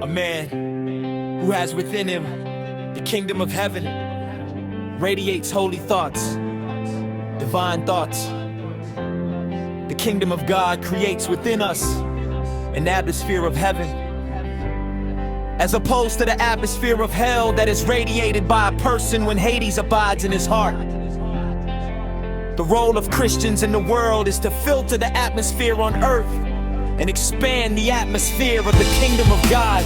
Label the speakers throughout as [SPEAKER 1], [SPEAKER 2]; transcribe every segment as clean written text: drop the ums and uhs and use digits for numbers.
[SPEAKER 1] A man who has within him the kingdom of heaven, radiates holy thoughts, divine thoughts. The kingdom of God creates within us an atmosphere of heaven, as opposed to the atmosphere of hell that is radiated by a person when Hades abides in his heart. The role of Christians in the world is to filter the atmosphere on earth and expand the atmosphere of the kingdom of God.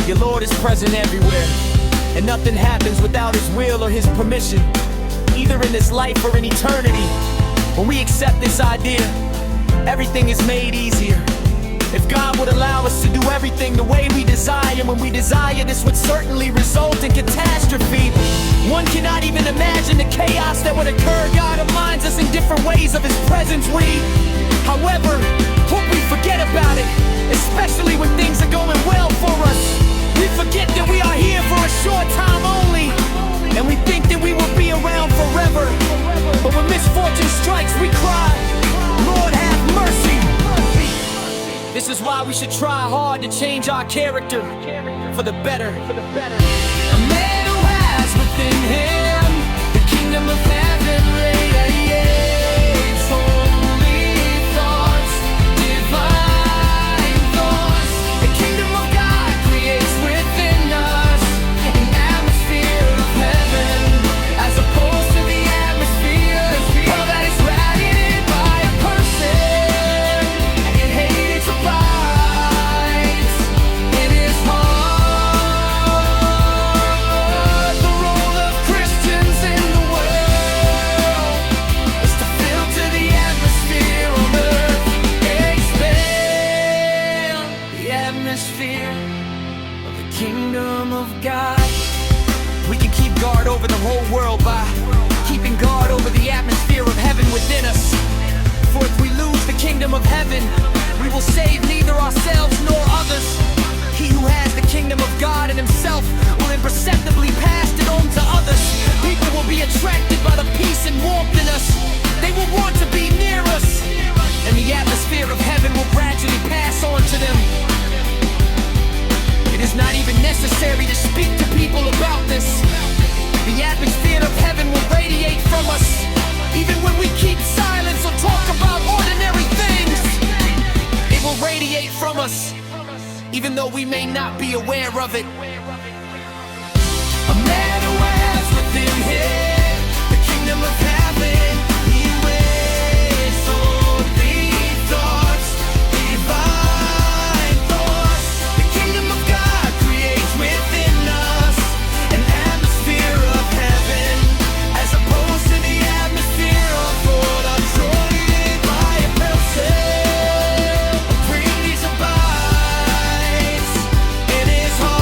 [SPEAKER 1] Your Lord is present everywhere, and nothing happens without His will or His permission, either in this life or in eternity. When we accept this idea, everything is made easier. If God would allow us to do everything the way we desire, when we desire, this would certainly result in catastrophe. One cannot even imagine the chaos that would occur. God reminds us in different ways of His presence. We, however, hope we forget about it, especially when things are going well for us. We forget that we are here for a short time only, and we think that we will be around forever. But when misfortune strikes, we cry, Lord, have mercy. This is why we should try hard to change our character for the better. A man who has within him the kingdom of heaven radiates holy thoughts, divine thoughts. The kingdom of God creates within us an atmosphere of heaven, as opposed to the atmosphere that is radiated by a person and Hades abides in his heart. The role of Christians in the world is to filter the atmosphere on earth and expand the atmosphere of the kingdom of God. We can keep guard over the whole world by keeping guard over the atmosphere of heaven within us. For if we lose the kingdom of heaven, we will save neither ourselves nor others. He who has the kingdom of God in himself will imperceptibly pass it on to others. People will be attracted by the peace and warmth in us. They will want to be near us, and the atmosphere of heaven will gradually pass on to them. It is not even necessary to speak to people about this. The atmosphere of heaven will radiate from us, even when we keep silence or talk about ordinary things. It will radiate from us, even though we may not be aware of it. A man who has within him the kingdom of heaven, he weighs holy thoughts, divine thoughts. The kingdom of God creates within us an atmosphere of heaven, as opposed to the atmosphere of thought controlled by a person. A priest abides in his heart.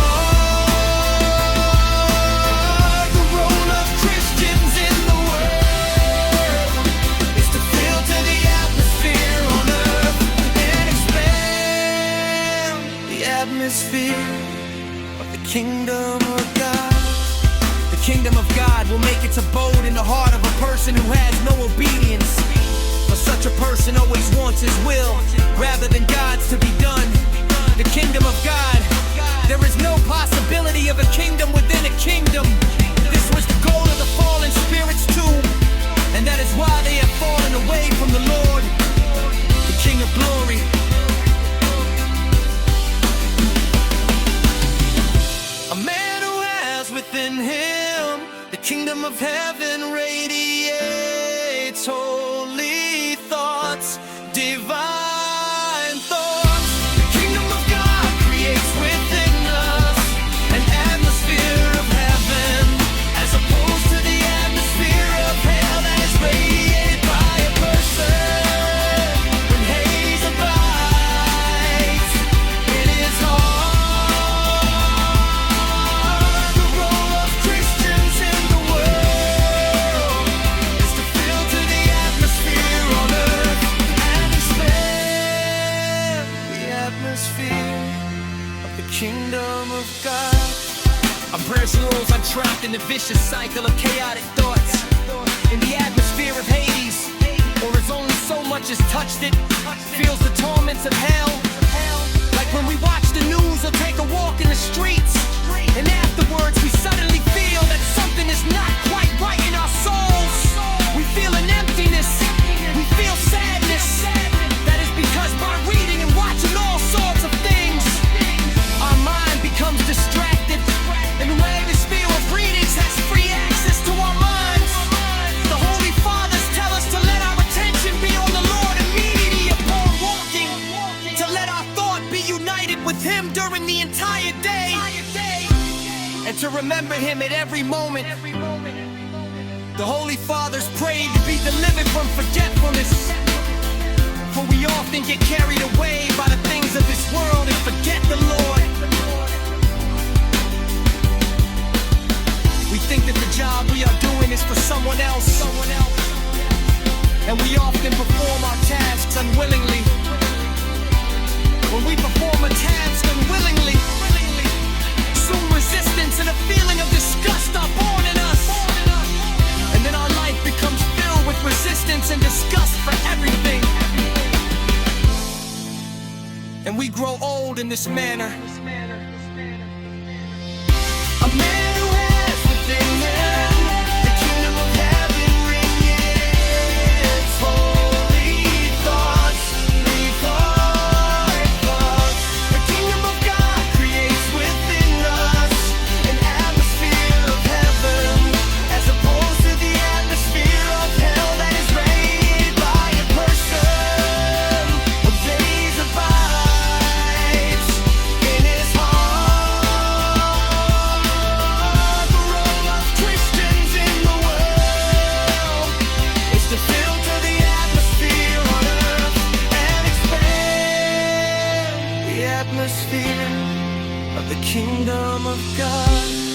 [SPEAKER 1] The role of Christians in the world is to filter the atmosphere on earth and expand the atmosphere of the kingdom of God. The kingdom of God will make its abode in the heart of a person who has no obedience. For such a person always wants his will rather than God's to be done. The kingdom of God, there is no possibility of a kingdom within a kingdom. This was the goal of the fallen spirits too, and that is why they have fallen away from the Lord, the King of glory. A man who has within him the kingdom of heaven radiates holy thoughts, divine thoughts. The kingdom of God creates within us an atmosphere of heaven, as opposed to the atmosphere of hell that is radiated by a person when Hades abides in his heart. The role of Christians in the world is to filter the atmosphere on earth and expand the atmosphere of the kingdom of God. I'm praying souls are trapped in the vicious cycle of chaotic thoughts, in the atmosphere of Hades, or as only so much as touched it, feels the torments of hell. during the entire day, and to remember him at every moment. The Holy Fathers prayed to be delivered from forgetfulness, for we often get carried away by the things of this world and forget the Lord. We think that the job we are doing is for someone else, and we often perform our tasks unwillingly. When we perform a task unwillingly, soon resistance and a feeling of disgust are born in us, and then our life becomes filled with resistance and disgust for everything, and we grow old in this manner. A man who has within them the kingdom of heaven ringing holy thoughts, thoughts. The kingdom of God creates within us an atmosphere of heaven, as opposed to the atmosphere of hell that is made by a person who days abides in his heart. The role of Christians in the world is to filter the atmosphere on earth and expand the atmosphere of the kingdom of God.